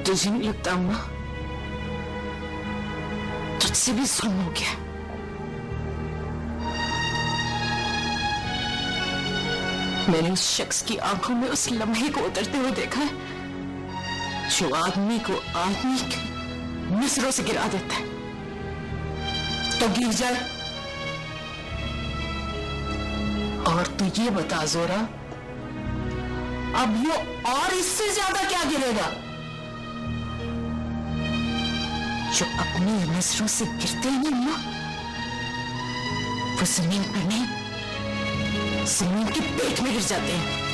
तुझे नहीं लगता अम्मा, तुझसे भी जुल्म हो गया? मैंने उस शख्स की आंखों में उस लम्हे को उतरते हुए देखा है जो आदमी को आदमी के नजरों से गिरा देता है। तो गिर जाए। और तू ये बता जोरा, अब ये और इससे ज्यादा क्या गिरेगा? जो अपनी नजरों से गिरते हैं ना, वो जमीन पर नहीं, जमीन के पेट में गिर जाते हैं।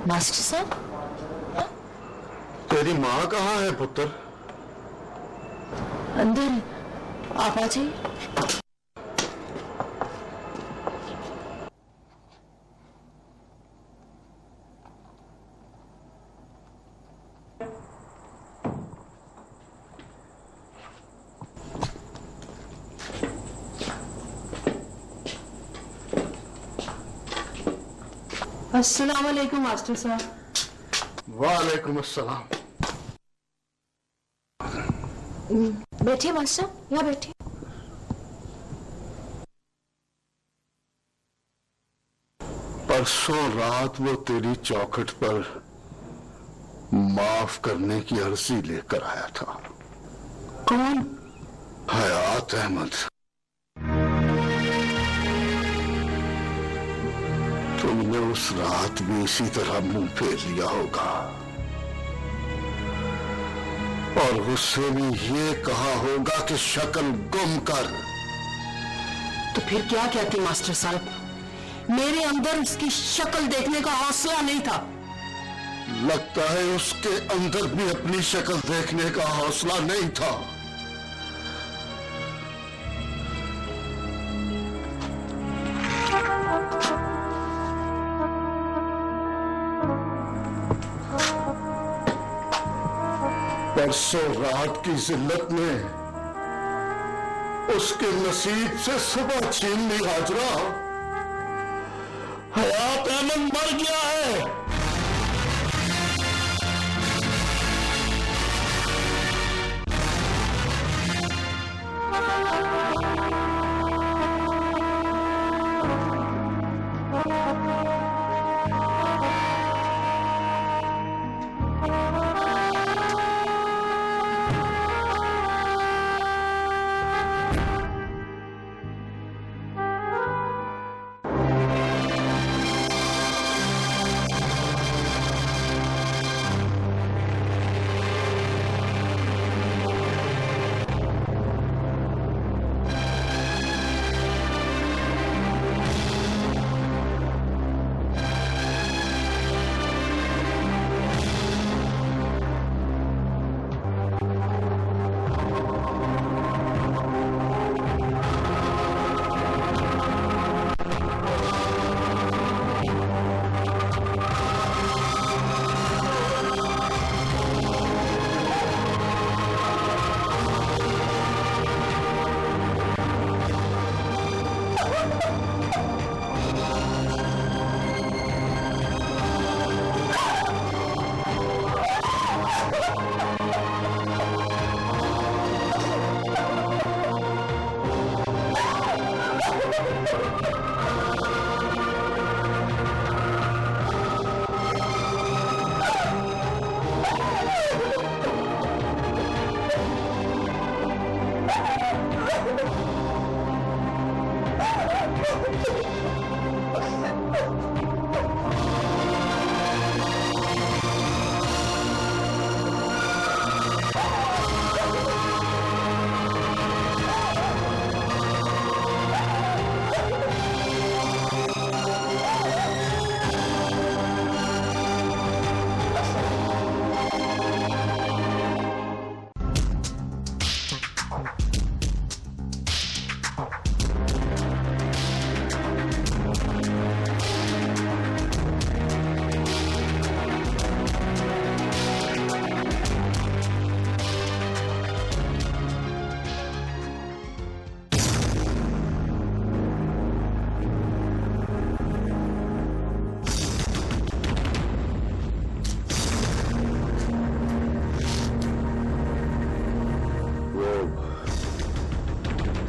मास्टर साहब, तेरी माँ कहाँ है पुत्र? अंदर, आप आ जाइए। अस्सलाम वालेकुम मास्टर साहब। वालेकुम अस्सलाम। बैठिए मास्टर, यहाँ बैठिए। परसों रात वो तेरी चौखट पर माफ करने की अर्जी लेकर आया था। कौन? हयात अहमद। तुमने उस रात भी इसी तरह मुंह फेर लिया होगा और गुस्से में ये कहा होगा कि शक्ल गुम कर। तो फिर क्या कहती मास्टर साहब? मेरे अंदर उसकी शक्ल देखने का हौसला नहीं था। लगता है उसके अंदर भी अपनी शक्ल देखने का हौसला नहीं था। परसों रात की जिल्लत में उसके नसीब से सुबह छीन ली हाजरा। हयात अहमद मर गया है।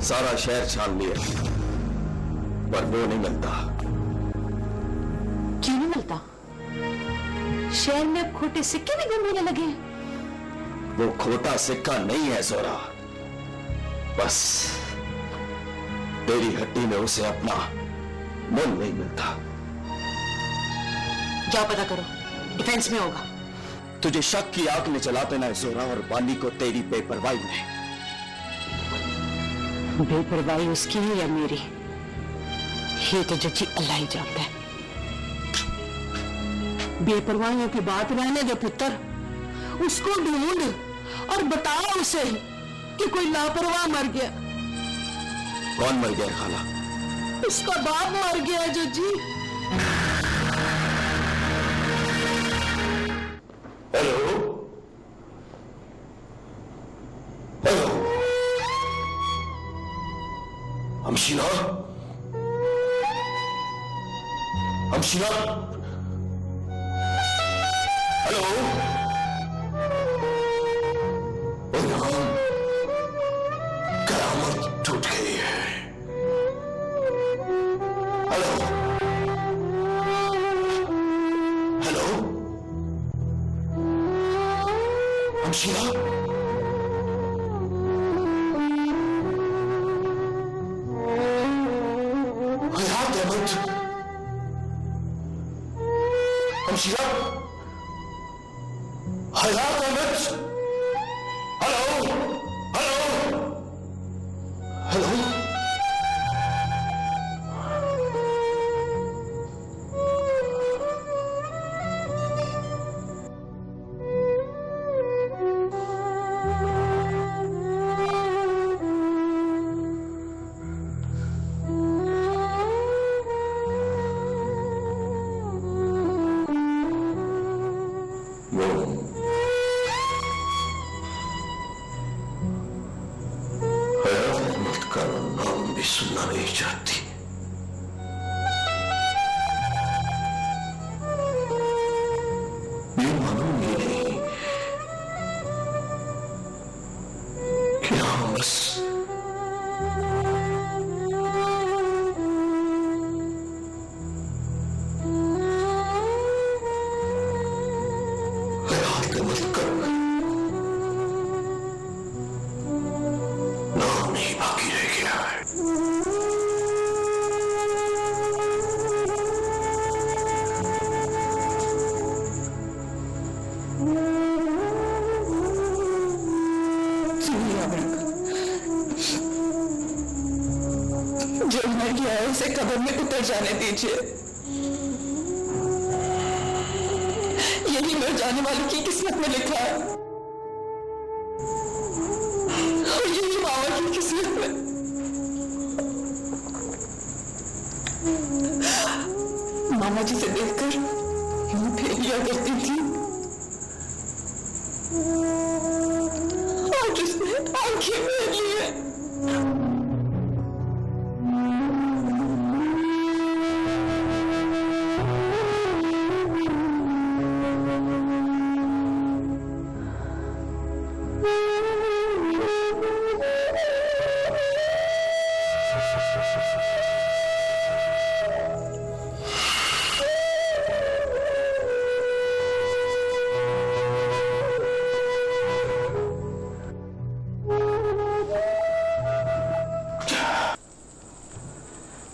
सारा शहर छान लिया, पर वो नहीं मिलता। क्यों नहीं मिलता? शहर में अब खोटे सिक्के भी गुम होने लगे हैं। वो खोटा सिक्का नहीं है जोरा, बस तेरी हड्डी में उसे अपना मोल नहीं मिलता। जाओ पता करो, डिफेंस में होगा। तुझे शक की आग में जलाते ना जोरा, और बाली को तेरी बेपरवाही में। बेपरवाही उसकी है या मेरी, ये तो जच्ची अल्लाह ही जानता है। बेपरवाहियों की बात रहने दे पुत्र, उसको ढूंढ और बताओ उसे कि कोई लापरवाह मर गया। कौन मर गया खाला? उसका बाप मर गया जज्जी। Hello hello, Hamsheela, Hamsheela, hello. कयामत टूट गई है। Hello hello, Hamsheela, Hayat Ahmed, Hamsheela, Hayat Ahmed, hello hello hello. सुनना नहीं चाहती। ये मालूम ही नहीं कि हम बस हयात मत कर, नाम नहीं बाकी रह गया है। जो मर गया है उसे कब्र में उतर जाने दीजिए। यही मर जाने वाले की किस्मत में लिखा है, और यही मामा की किस्मत में। मामा जी से देखकर यूं फेर लिया करती थी, आज उसने आंखें फेर ली है।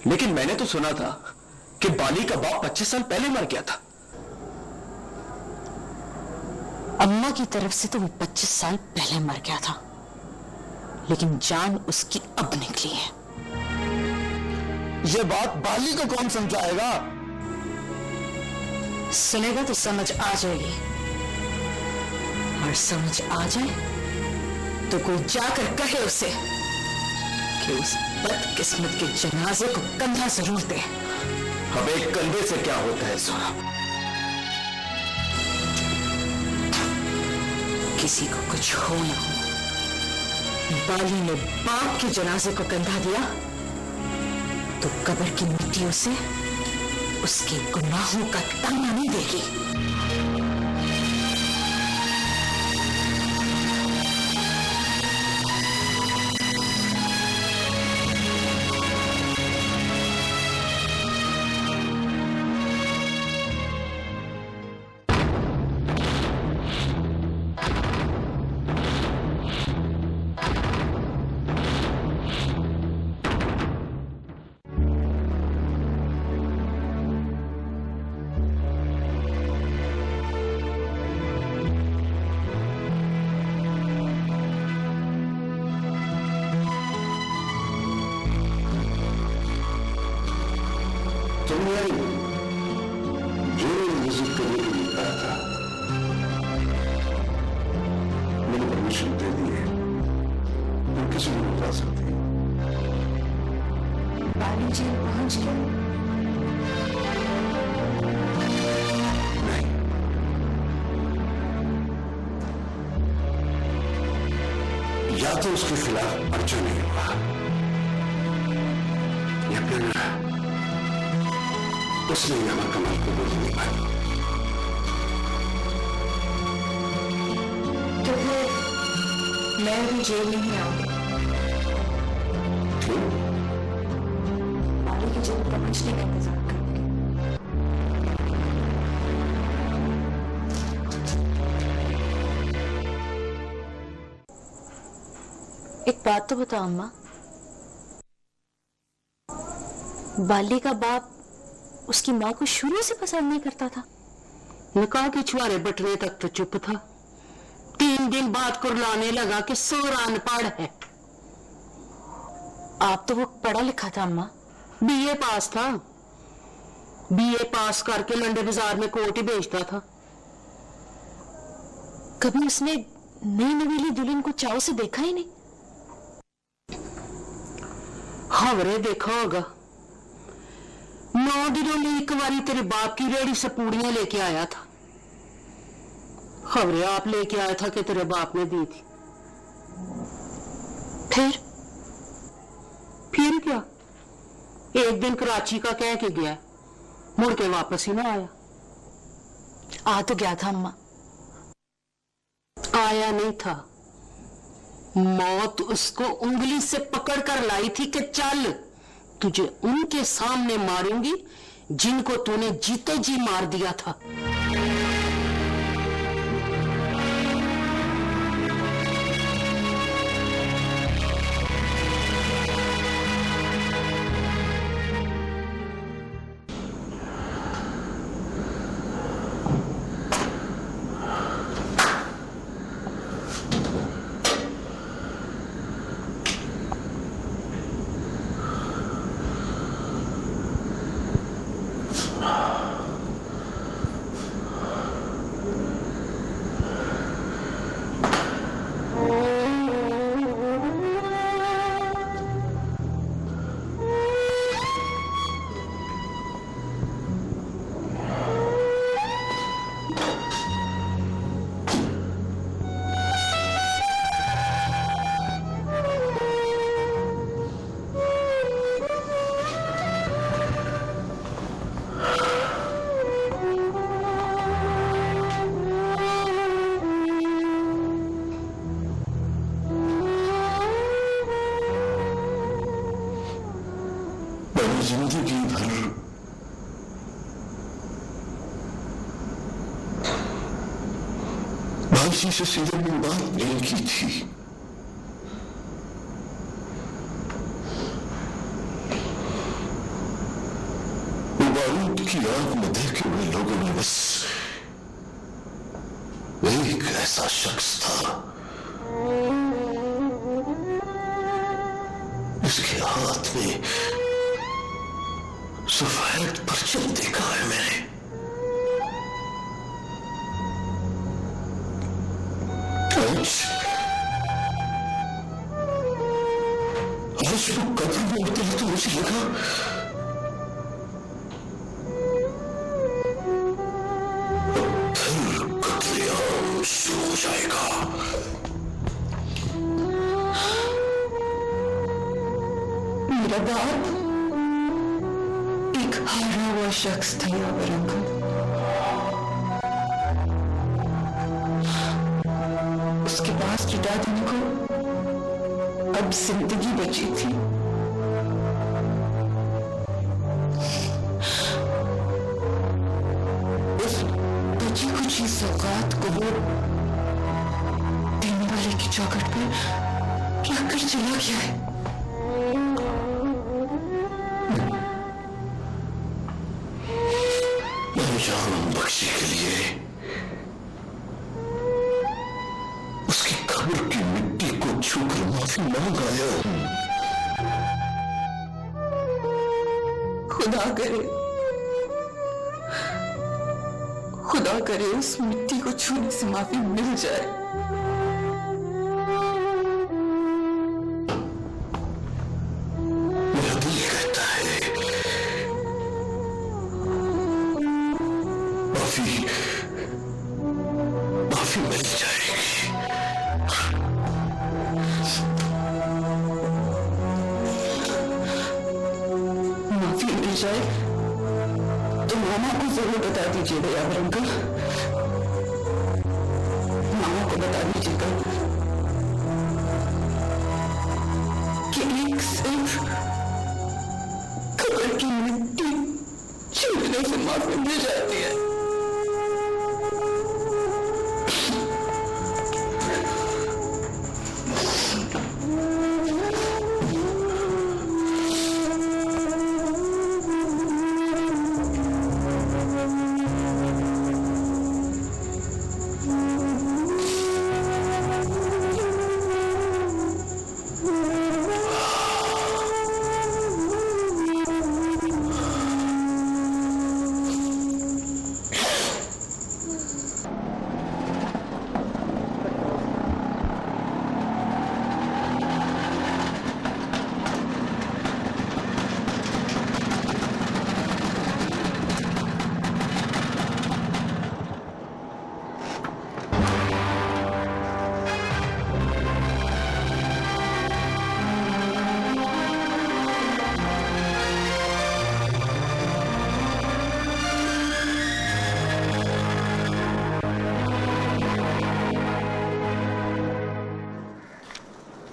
लेकिन मैंने तो सुना था कि बाली का बाप 25 साल पहले मर गया था। अम्मा की तरफ से तो वो 25 साल पहले मर गया था, लेकिन जान उसकी अब निकली है। ये बात बाली को कौन समझाएगा? सुनेगा तो समझ आ जाएगी, और समझ आ जाए तो कोई जाकर कहे उसे कि उस बदकिस्मत के जनाजे को कंधा जरूर दे। अब एक कंधे से क्या होता है सोना? किसी को कुछ हो ना हो, बाली ने बाप के जनाजे को कंधा दिया तो कब्र की मिट्टी उसे उसके गुनाहों का ताना नहीं देगी। तुमने जेल विजिट करने के लिए कहा था, मैंने परमिशन दे दी है, तुम किसी को बता सकती। बाली जेल पहुंच गए? नहीं, या तो उसके खिलाफ पर्चा नहीं हुआ, या फिर उसने यहाँ कमाल को बोल नहीं पाई। तो फिर मैं भी जेल नहीं आऊंगी। क्यों? बाली की जेल पहुंचने का इंतजार करूंगी। एक बात तो बताओ अम्मा, बाली का बाप उसकी माँ को शुरू से पसंद नहीं करता था? निकाह के छुआरे बटने तक तो चुप था, 3 दिन बाद कुरलाने लगा कि सोरा अनपढ़ है। आप तो वो पढ़ा लिखा था अम्मा। बीए पास था, बीए पास करके लंडे बाजार में कोट ही बेचता था। कभी उसने नई नवेली दुल्हन को चाव से देखा ही नहीं? खबरे देखा होगा, 9 दिनों में एक बारी तेरे बाप की रेड़ी से पूड़ियां लेके आया था। खबरें आप लेके आया था कि तेरे बाप ने दी थी। फिर क्या, एक दिन कराची का कह के गया, मुड़ के वापस ही ना आया। आ तो गया था अम्मा। आया नहीं था, मौत उसको उंगली से पकड़ कर लाई थी कि चल तुझे उनके सामने मारूंगी जिनको तूने जीते जी मार दिया था। जिंदगी भर भाई से सीधे में बात नहीं की थी। बारूद की आग में देखे हुए लोगों ने बस एक ऐसा शख्स था इसके हाथ में सफेद परचम देखा है मैंने। आज वो कब्र में उठते ही तो मुझे लगा फिर कत्लेआम शुरू हो जाएगा। मेरा बाप एक हारा हुआ शख्स था यावर अंकल। उसके पास जुटा देने को अब जिंदगी बची थी। उस बची कुछ ही सौगात को वो देने वाले की चौखट पर रख कर चला गया है। जान बख्शी के लिए उसकी कब्र की मिट्टी को छूकर माफी मांग आया हूं। खुदा करे खुदा करे उस मिट्टी को छूने से माफी मिल जाए। मेरा दिल कहता है माफी माफी मिल जाएगी। माफी मिल जाए तो मामा को जरूर बता दीजिएगा यावर अंकल, मामा को बता दीजिएगा कि एक सिर्फ कब्र की मिट्टी छूने से माफी मिल जाती है।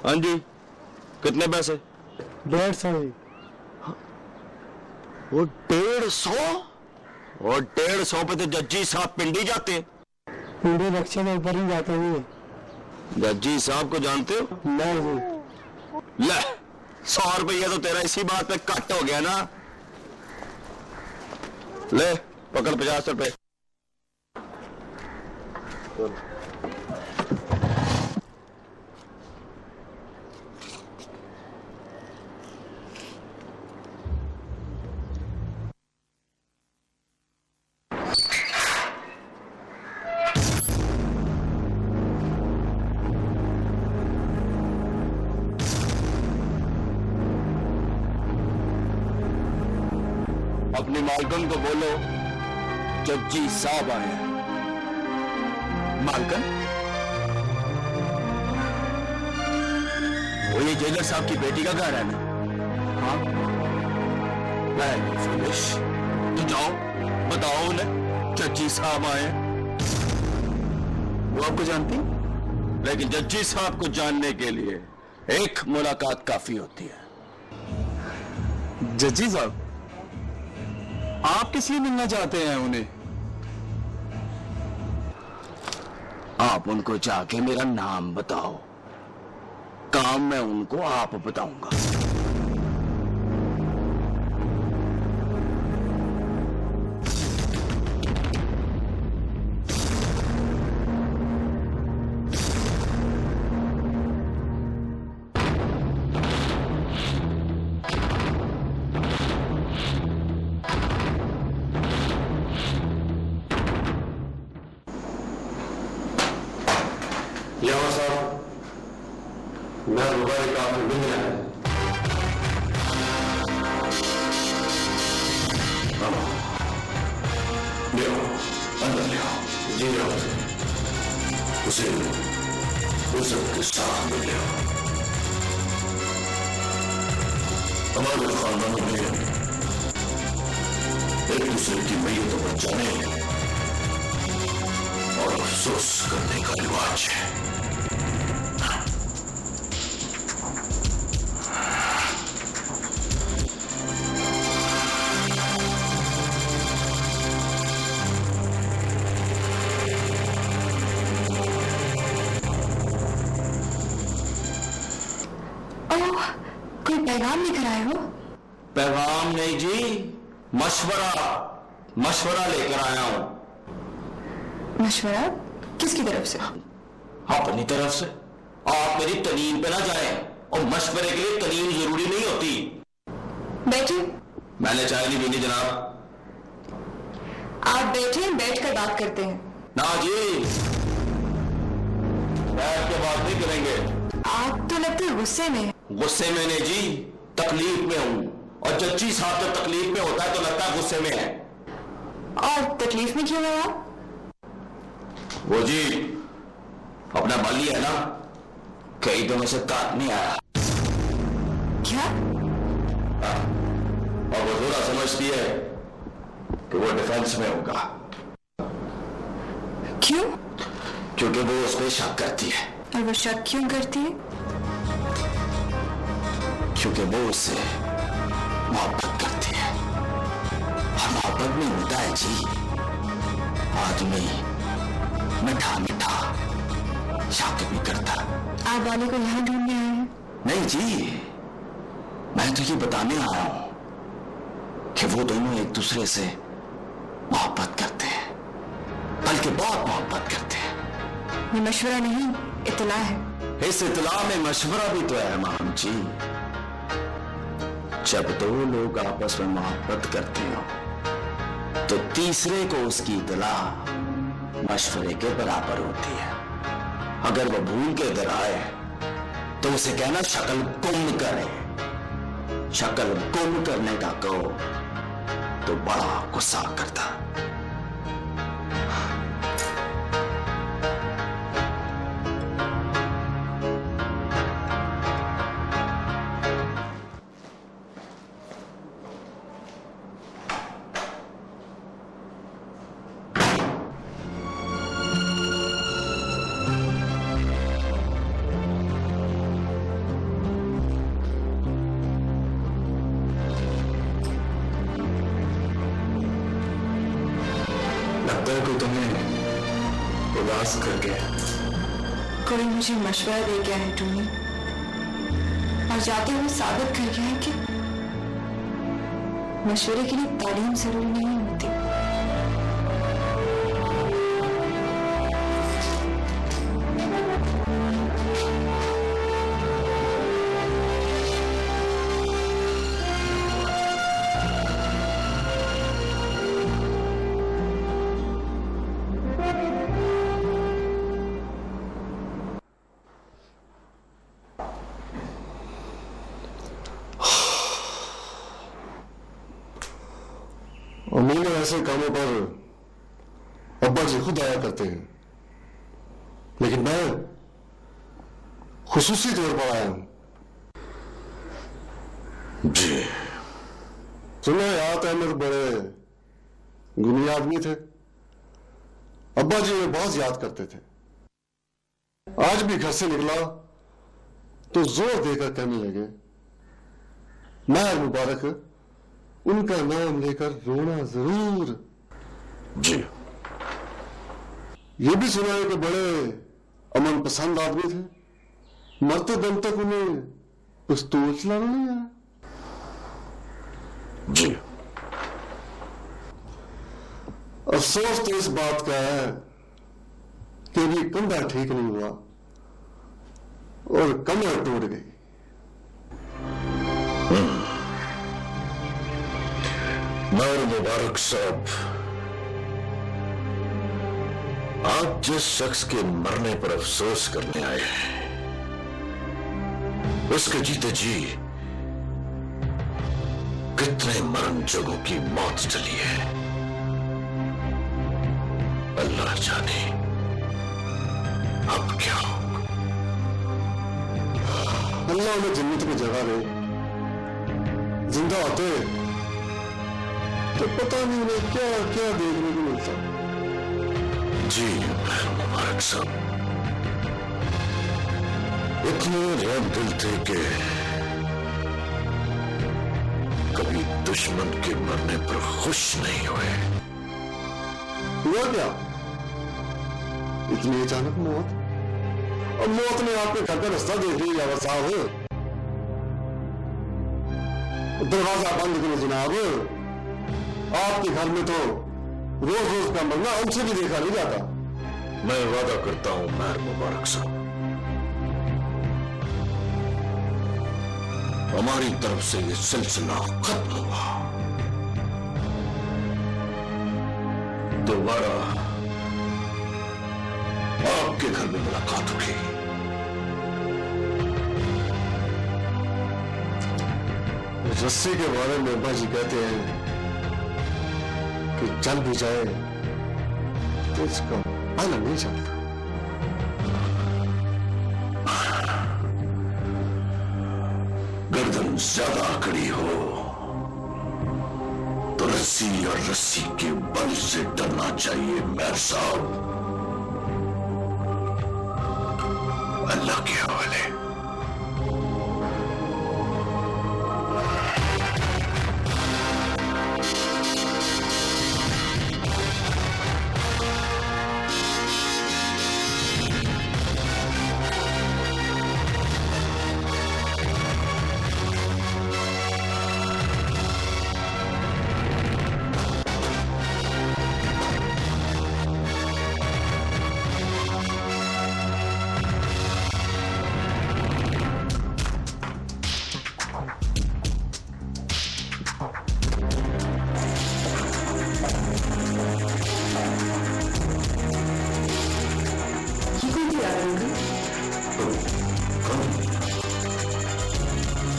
हाँ जी, कितने पैसे? 150। वो 150? और 150 पे तो जज्जी साहब पिंडी जाते हैं। पूरे रक्षे में ऊपर ही जाते हुए। जज्जी साहब को जानते हो? नहीं जी। ले 100 रुपया तो तेरा इसी बात पे कट हो गया ना। ले पकड़ 50 रुपए। अपनी मालकन को बोलो जज्जी साहब आए हैं। मालकन? वो ये जेलर साहब की बेटी का घर है ना? हाँ। मैं फिनिश। तो जाओ बताओ उन्हें जज्जी साहब आए हैं। वो आपको जानती? लेकिन जज्जी साहब को जानने के लिए एक मुलाकात काफी होती है। जज्जी साहब, आप किस लिए मिलना चाहते हैं उन्हें? आप उनको जाके मेरा नाम बताओ, काम मैं उनको आप बताऊंगा। यहाँ साहब, मैं रुबाई का मिल रहा है। ले आओ, अंदर ले आओ। जी आओ, उसे इज्जत के साथ में ले आओ। हमारे खानदान में एक दूसरे की मैयत बचाने और अफसोस करने का रिवाज है। कोई पैगाम लेकर आए हो? पैगाम नहीं जी, मशवरा लेकर आया हूं। मशवरा किसकी तरफ से? अपनी तरफ से। आप मेरी तलीम पे ना जाएं, और मशवरे के लिए तलीम जरूरी नहीं होती। बैठिए। मैंने चाय नहीं पीनी जनाब। आप बैठे, बैठ कर बात करते हैं। ना जी, बैठ के बात नहीं करेंगे। आप तो लगते हैं गुस्से में। गुस्से में नहीं जी, तकलीफ में हूं। और जज्जी साहब जब तकलीफ में होता है तो लगता है गुस्से में है। और तकलीफ में क्यों है आप? वो जी अपना माली है ना, कई दिनों से काट नहीं आया। क्या? और वो जरा समझती है कि वो डिफेंस में होगा। क्यों? क्योंकि वो उस पर शक करती है। और वो शक क्यों करती है? क्योंकि वो उससे मोहब्बत करती है। और मोहब्बत में होता है जी, आदमी मीठा मीठा शक भी करता। आप वाले को यहाँ ढूंढने आए हैं? नहीं जी, मैं तो ये बताने आया हूं कि वो दोनों एक दूसरे से मोहब्बत करते हैं, बल्कि बहुत मोहब्बत करते हैं। ये मशवरा नहीं, इत्तला है। इस इत्तला में मशवरा भी तो है माम जी। जब दो लोग आपस में मोहब्बत करते हो तो तीसरे को उसकी इत्तला मशवरे के बराबर होती है। अगर वो भूल के इधर आए तो उसे कहना शक्ल गुम करे। शक्ल गुम करने का कहो तो बड़ा गुस्सा करता। लगता है कोई तुम्हें उदास कर गया। कोई मुझे मशवरा दे गया है टोनी, और जाते हुए साबित कर गया है कि मशवरे के लिए तालीम जरूरी नहीं होती। अमीन ऐसे कामों पर अब्बा जी खुद आया करते हैं, लेकिन मैं खुसूसी तौर पर आया हूं। जी सुना याद अहमद बड़े गुनी आदमी थे। अब्बा जी उन्हें बहुत याद करते थे। आज भी घर से निकला तो जोर देकर कहने लगे, महर मुबारक, उनका नाम लेकर रोना जरूर। जी ये भी सुना है कि बड़े अमन पसंद आदमी थे। मरते दम तक उन्हें पिस्तौल चलाना नहीं आया। जी अफसोस तो इस बात का है कि अभी कंधा ठीक नहीं हुआ और कमर टूट गई। महर मुबारक साहब, आप जिस शख्स के मरने पर अफसोस करने आए हैं, उसके जीते जी कितने मरण जोगों की मौत चली है, अल्लाह जाने अब क्या होगा। अल्लाह उन्हें जन्नत में जगह दे। जिंदा होते तो पता नहीं उन्हें क्या क्या देखने को मिलता। जी मुबारक साहब, इतने रहम दिल थे कि कभी दुश्मन के मरने पर खुश नहीं हुए। हुआ क्या? इतनी अचानक मौत? अब मौत ने आपके घर का रास्ता देख लिया साहब। दरवाजा बंद करो जनाब। आपके घर में तो रोज रोज का मरना हमसे भी देखा नहीं जाता। मैं वादा करता हूं महर मुबारक साहब, हमारी तरफ से ये सिलसिला खत्म हुआ। दोबारा आपके घर में मुलाकात होगी। रस्सी के बारे में अब्बा जी कहते हैं कि चल भी जाए तो इसका आना नहीं चलता। गर्दन ज्यादा अकड़ी हो तो रस्सी और रस्सी के बल से डरना चाहिए मेयर साहब। अल्लाह के हवाले।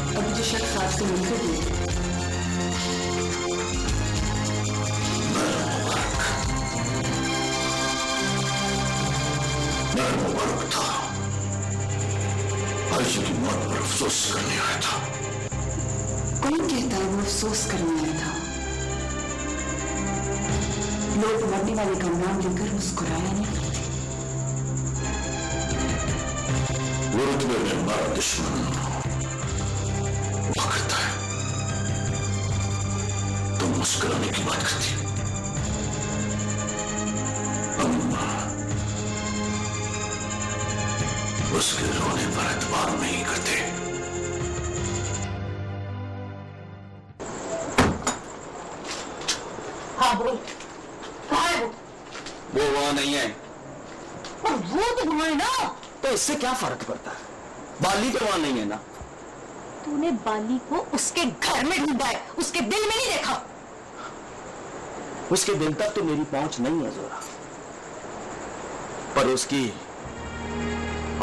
अभी जो शख्स आपसे मिलते थे मैं मुबारक था। आयशा की मौत पर अफसोस करने आया था। कौन कहता है वो अफसोस करने आया था? लोग मरने वाले का नाम लेकर मुस्कुराया नहीं। वो रुतबे में हमारा दुश्मन हुआ करता है तो मुस्कुराने की बात करती। हम उसके रोने पर एतबार नहीं करते। हाँ बोल, कहाँ है वो? वो वहां नहीं है। पर वो तो वहाँ है ना। तो इससे क्या फर्क पड़ता है? बाली तो वहां नहीं है ना। तूने बाली को उसके घर में ढूंढा है, उसके दिल में नहीं देखा। उसके दिल तक तो मेरी पहुंच नहीं है जोरा, पर उसकी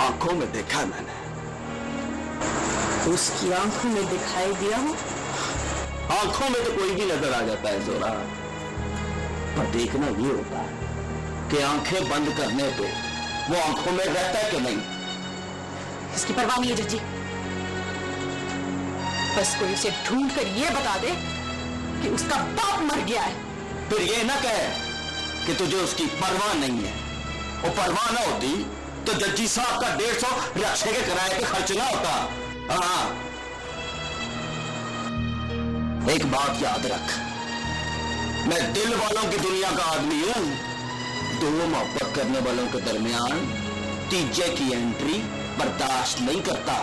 आंखों में देखा है मैंने। उसकी आंखों में दिखाई दिया हो? आंखों में तो कोई भी नजर आ जाता है जोरा, पर देखना ये होता है कि आंखें बंद करने पे वो आंखों में रहता है कि नहीं। इसकी परवाह नहीं है जज्जी। बस कोई उसे ढूंढ कर ये बता दे कि उसका बाप मर गया है। फिर ये ना कहे कि तुझे उसकी परवाह नहीं है। वो परवाह ना होती तो जज्जी साहब का 150 रिक्शे के किराए पे खर्च ना होता। हाँ, एक बात याद रख, मैं दिल वालों की दुनिया का आदमी हूं। दो मोहब्बत करने वालों के दरमियान तीजे की एंट्री बर्दाश्त नहीं करता।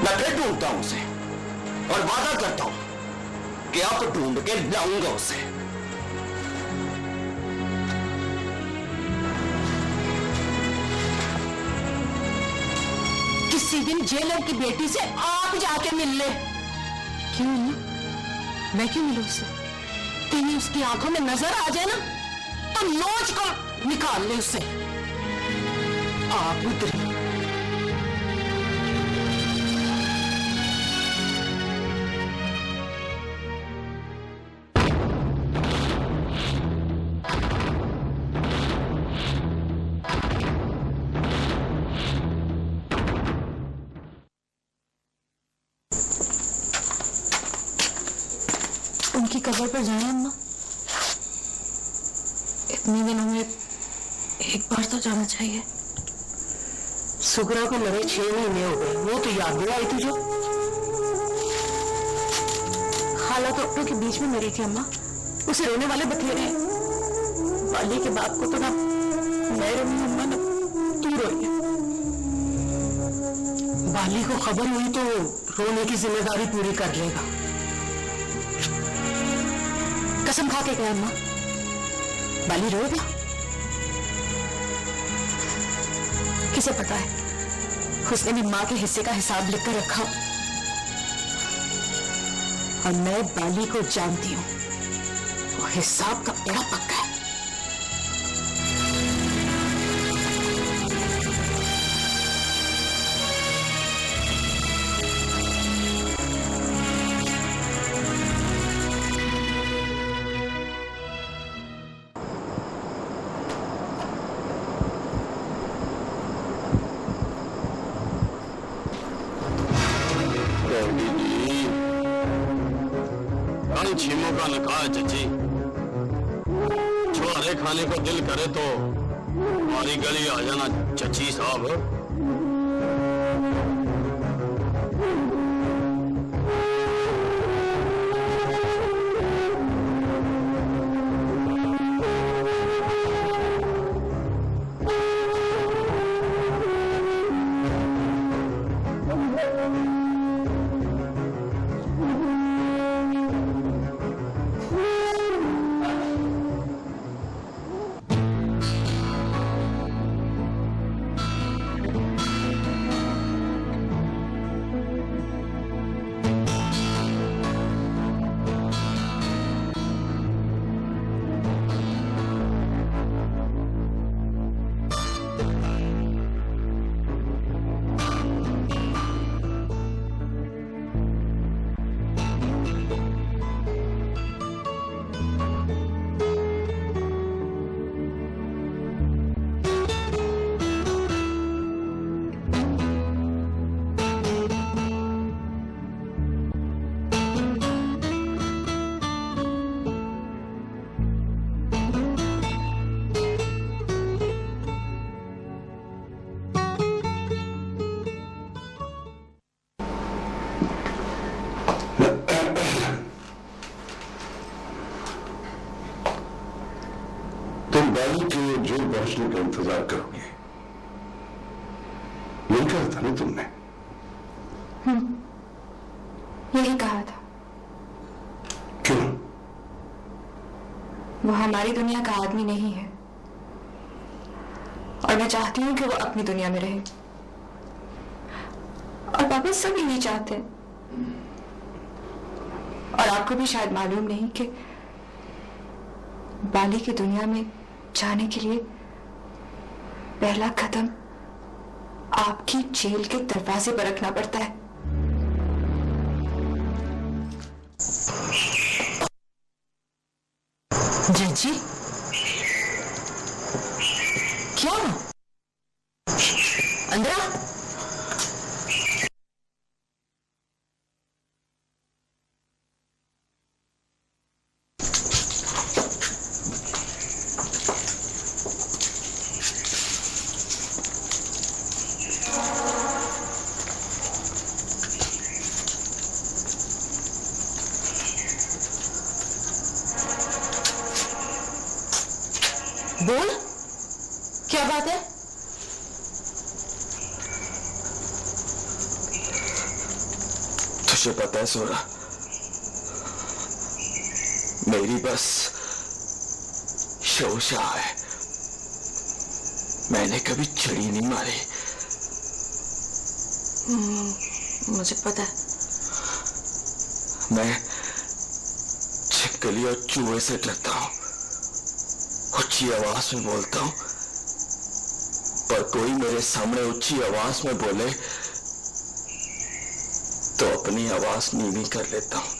मैं फिर ढूंढता हूं उसे और वादा करता हूं कि आप ढूंढ के लाऊंगा उसे। किसी दिन जेलर की बेटी से आप जाके मिल ले। क्यों ना? मैं क्यों मिलूं उससे? तेरी उसकी आंखों में नजर आ जाए ना तो नोच कर निकाल ले उससे। आप उतरी। उनकी कब्र पर जाए अम्मा। इतने दिनों में एक बार तो जाना चाहिए। सुगरा को मरे 6 महीने हो गए, वो तो याद नहीं आई तुझे? खाला तो अपनों के बीच में मरी थी अम्मा। उसे रोने वाले बथेरे हैं। बाली के बाप को तो ना मैं रोई अम्मा, ना तू रोई। बाली को खबर हुई तो रोने की जिम्मेदारी पूरी कर लेगा। कसम खा के गया अम्मा, बाली रोएगा? किसे पता है, उसने भी माँ के हिस्से का हिसाब लिख कर रखा। और मैं बाली को जानती हूं, वो हिसाब का बड़ा पक्का है। रानी छीमो का निकाह है चची। छुआरे खाने को दिल करे तो हमारी गली आ जाना चची साहब। बाली के जेल पहुंचने का इंतजार करोगे? यही कहा था ना तुमने? यही कहा था। क्यों? वो हमारी दुनिया का आदमी नहीं है और मैं चाहती हूं कि वो अपनी दुनिया में रहे। और पापा सब यही चाहते हैं। और आपको भी शायद मालूम नहीं कि बाली की दुनिया में जाने के लिए पहला कदम आपकी जेल के दरवाजे पर रखना पड़ता है। जजी, क्या अंदर आ। बोल, क्या बात है? तुझे पता है सोरा, मेरी बस शोशा है। मैंने कभी चिड़ी नहीं मारी। मुझे पता है। मैं छिपकली और चूहे से डरता हूं। ऊंची आवाज में बोलता हूं, पर कोई मेरे सामने ऊंची आवाज में बोले तो अपनी आवाज नीवी कर लेता हूं।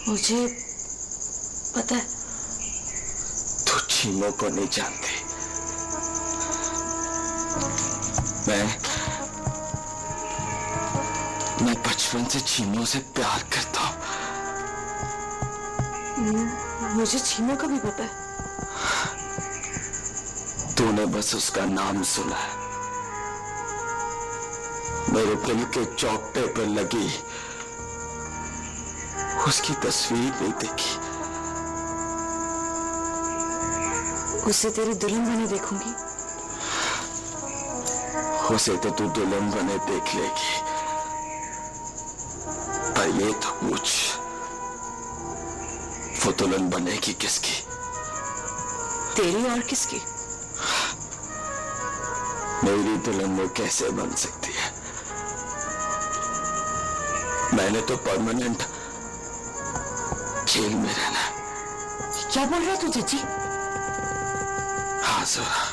मुझे पता है। तू चीमों को नहीं जानती। मैं बचपन से चीमों से प्यार करता हूं। मुझे छीमो का भी पता है। तूने बस उसका नाम सुना है, मेरे दिल के चौकटे पर लगी उसकी तस्वीर नहीं देखी। उसे तेरी दुल्हन बने देखूंगी। उसे तो तू दुल्हन बने देख लेगी, पर ये तो पूछ, वो दुल्हन बनेगी किसकी? तेरी और किसकी? मेरी दुल्हन वो कैसे बन सकती है? मैंने तो परमानेंट जेल में रहना है। क्या बोल रहा तू चाची? हाँ जोरा,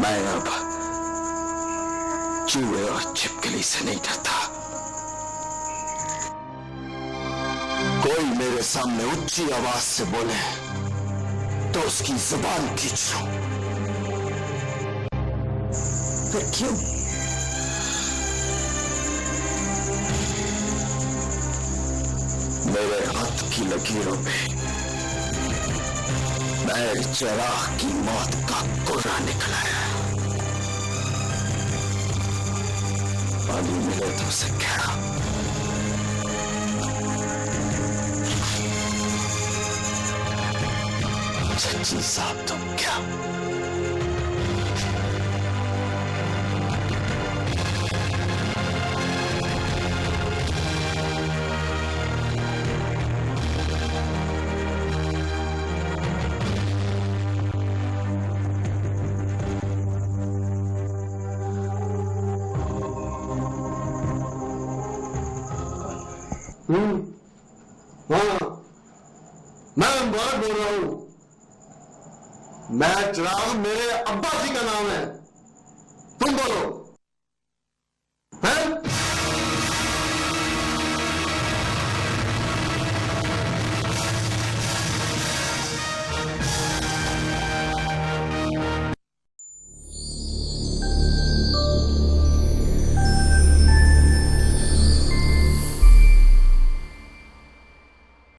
मैं अब चूहे और छिपकली से नहीं डरता। कोई मेरे सामने ऊंची आवाज से बोले तो उसकी जुबान खींच लूं। पर क्यों? मेरे हाथ की लकीरों पे मैं चिराग की मौत का कुर्रा निकला है। पानी मिले तो उसे कहना जज्जी साहब तुम क्या हाँ, मैं मुबारक बोल रहा हूं। मैं चिराग, मेरे अब्बा जी का नाम है। तुम बोलो।